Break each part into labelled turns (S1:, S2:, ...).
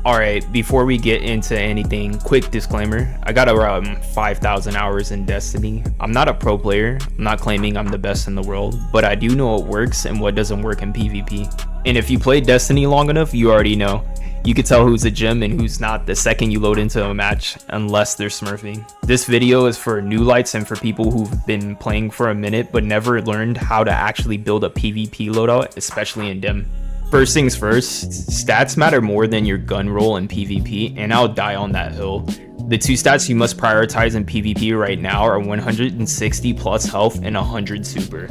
S1: Alright, before we get into anything, quick disclaimer. I got around 5,000 hours in Destiny. I'm not a pro player, I'm not claiming I'm the best in the world, but I do know what works and what doesn't work in PvP. And if you play Destiny long enough, you already know. You can tell who's a gem and who's not the second you load into a match, unless they're smurfing. This video is for new lights and for people who've been playing for a minute but never learned how to actually build a PvP loadout, especially in Dim. First things first, stats matter more than your gun roll in PvP, and I'll die on that hill. The two stats you must prioritize in PvP right now are 160 plus health and 100 super.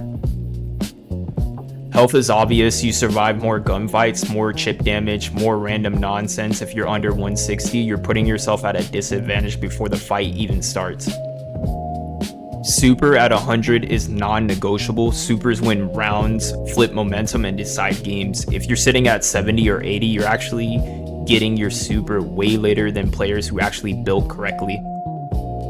S1: Health is obvious, you survive more gunfights, more chip damage, more random nonsense. If you're under 160, you're putting yourself at a disadvantage before the fight even starts. Super at 100 is non-negotiable. Supers win rounds, flip momentum, and decide games. If you're sitting at 70 or 80, you're actually getting your super way later than players who actually build correctly.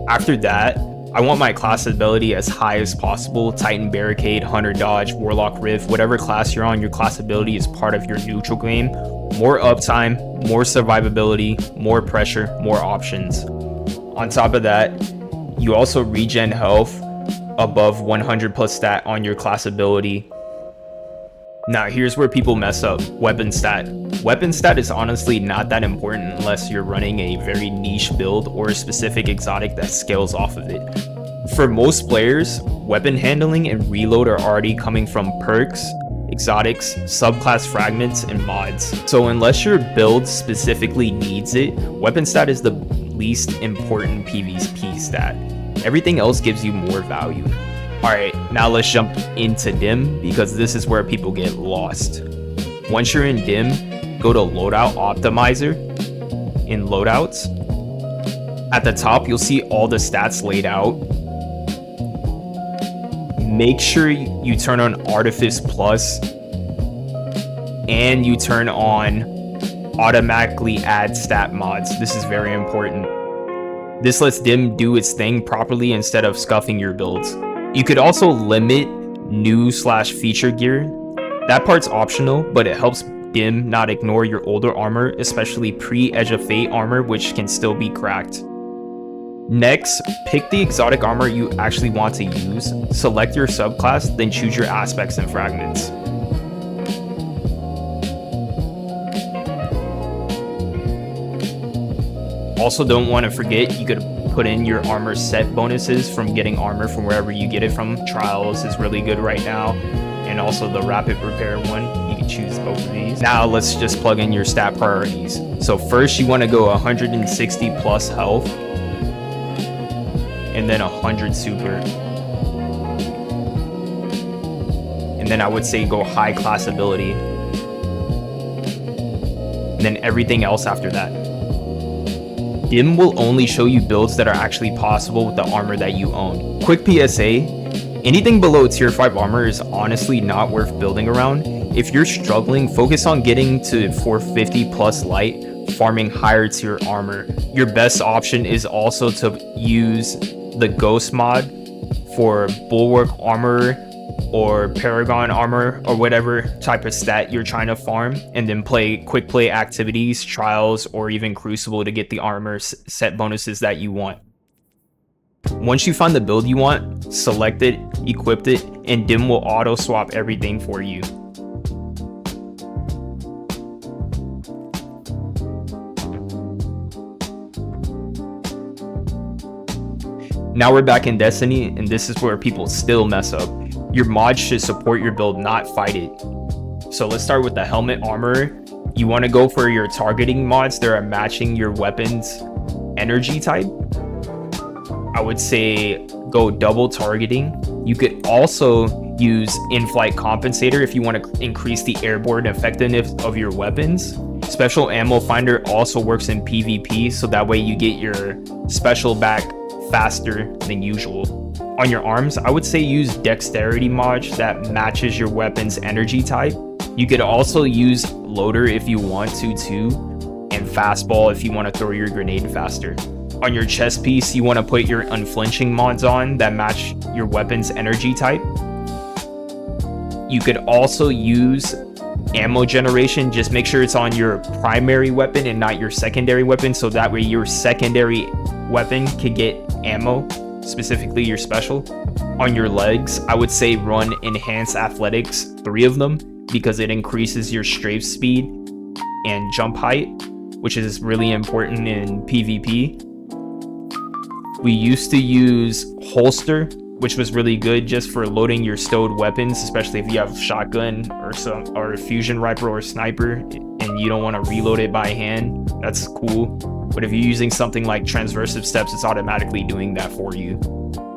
S1: After that, I want my class ability as high as possible. Titan Barricade, Hunter Dodge, Warlock Rift, whatever class you're on, your class ability is part of your neutral game. More uptime, more survivability, more pressure, more options. On top of that, you also regen health above 100 plus stat on your class ability. Now here's where people mess up. Weapon stat. Weapon stat is honestly not that important unless you're running a very niche build or a specific exotic that scales off of it. For most players, weapon handling and reload are already coming from perks, exotics, subclass fragments, and mods. So unless your build specifically needs it, weapon stat is the least important PvP stat. Everything else gives you more value. Alright, now let's jump into Dim, because this is where people get lost. Once you're in Dim, go to Loadout Optimizer in Loadouts. At the top, you'll see all the stats laid out. Make sure you turn on Artifice Plus and you turn on automatically add stat mods. This is very important. This lets Dim do its thing properly instead of scuffing your builds. You could also limit new/feature gear. That part's optional, but it helps Dim not ignore your older armor, especially pre-Edge of Fate armor, which can still be cracked. Next, pick the exotic armor you actually want to use, select your subclass, then choose your aspects and fragments. Also, don't want to forget, you could put in your armor set bonuses from getting armor from wherever you get it from. Trials is really good right now, and also the rapid repair one. You can choose both of these. Now let's just plug in your stat priorities. So first, you want to go 160 plus health, and then 100 super. And then I would say go high class ability, and then everything else after that. Dim will only show you builds that are actually possible with the armor that you own. Quick PSA, anything below tier 5 armor is honestly not worth building around. If you're struggling, focus on getting to 450 plus light, farming higher tier armor. Your best option is also to use the Ghost mod for Bulwark armor or Paragon armor or whatever type of stat you're trying to farm, and then play quick play activities, trials, or even Crucible to get the armor set bonuses that you want. Once you find the build you want, select it, equip it, and Dim will auto swap everything for you. Now we're back in Destiny, and this is where people still mess up. Your mod should support your build, not fight it. So let's start with the helmet armor. You want to go for your targeting mods that are matching your weapon's energy type. I would say go double targeting. You could also use in-flight compensator if you want to increase the airborne effectiveness of your weapons. Special ammo finder also works in PvP, so that way you get your special back faster than usual. On your arms, I would say use dexterity mod that matches your weapon's energy type. You could also use loader if you want to too, and fastball if you want to throw your grenade faster. On your chest piece, you want to put your unflinching mods on that match your weapon's energy type. You could also use ammo generation, just make sure it's on your primary weapon and not your secondary weapon, so that way your secondary weapon can get ammo, specifically your special. On your legs, I would say run enhanced athletics, 3 of them, because it increases your strafe speed and jump height, which is really important in PvP. We used to use holster, which was really good just for loading your stowed weapons, especially if you have shotgun or a fusion rifle or sniper and you don't want to reload it by hand. That's cool. But if you're using something like transversive steps, it's automatically doing that for you.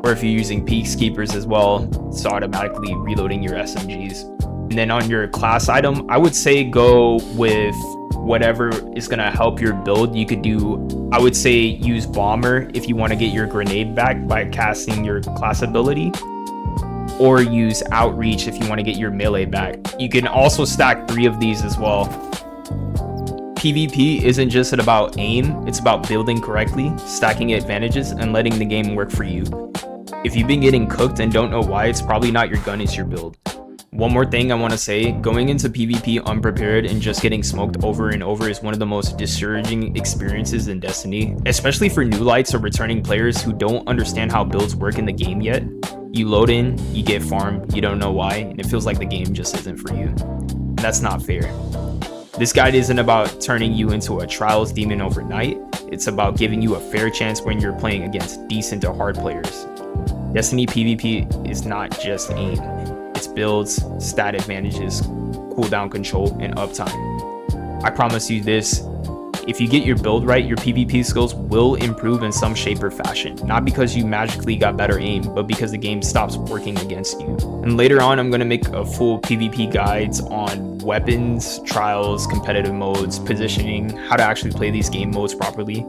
S1: Or if you're using peacekeepers as well, it's automatically reloading your SMGs. And then on your class item, I would say go with whatever is going to help your build. You could do, I would say, use bomber if you want to get your grenade back by casting your class ability, or use outreach if you want to get your melee back. You can also stack 3 of these as well. PvP isn't just about aim, it's about building correctly, stacking advantages, and letting the game work for you. If you've been getting cooked and don't know why, it's probably not your gun, it's your build. One more thing I want to say, going into PvP unprepared and just getting smoked over and over is one of the most discouraging experiences in Destiny, especially for new lights or returning players who don't understand how builds work in the game yet. You load in, you get farmed, you don't know why, and it feels like the game just isn't for you. And that's not fair. This guide isn't about turning you into a trials demon overnight, it's about giving you a fair chance when you're playing against decent to hard players. Destiny PvP is not just aim. It's builds, stat advantages, cooldown control, and uptime. I promise you this, if you get your build right, your PvP skills will improve in some shape or fashion. Not because you magically got better aim, but because the game stops working against you. And later on, I'm going to make a full PvP guides on weapons, trials, competitive modes, positioning, how to actually play these game modes properly.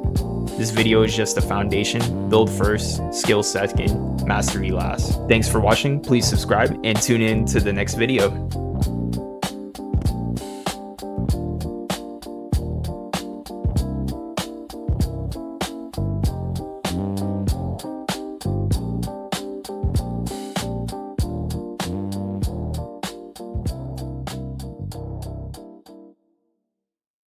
S1: This video is just a foundation. Build first, skill second, mastery last. Thanks for watching. Please subscribe and tune in to the next video.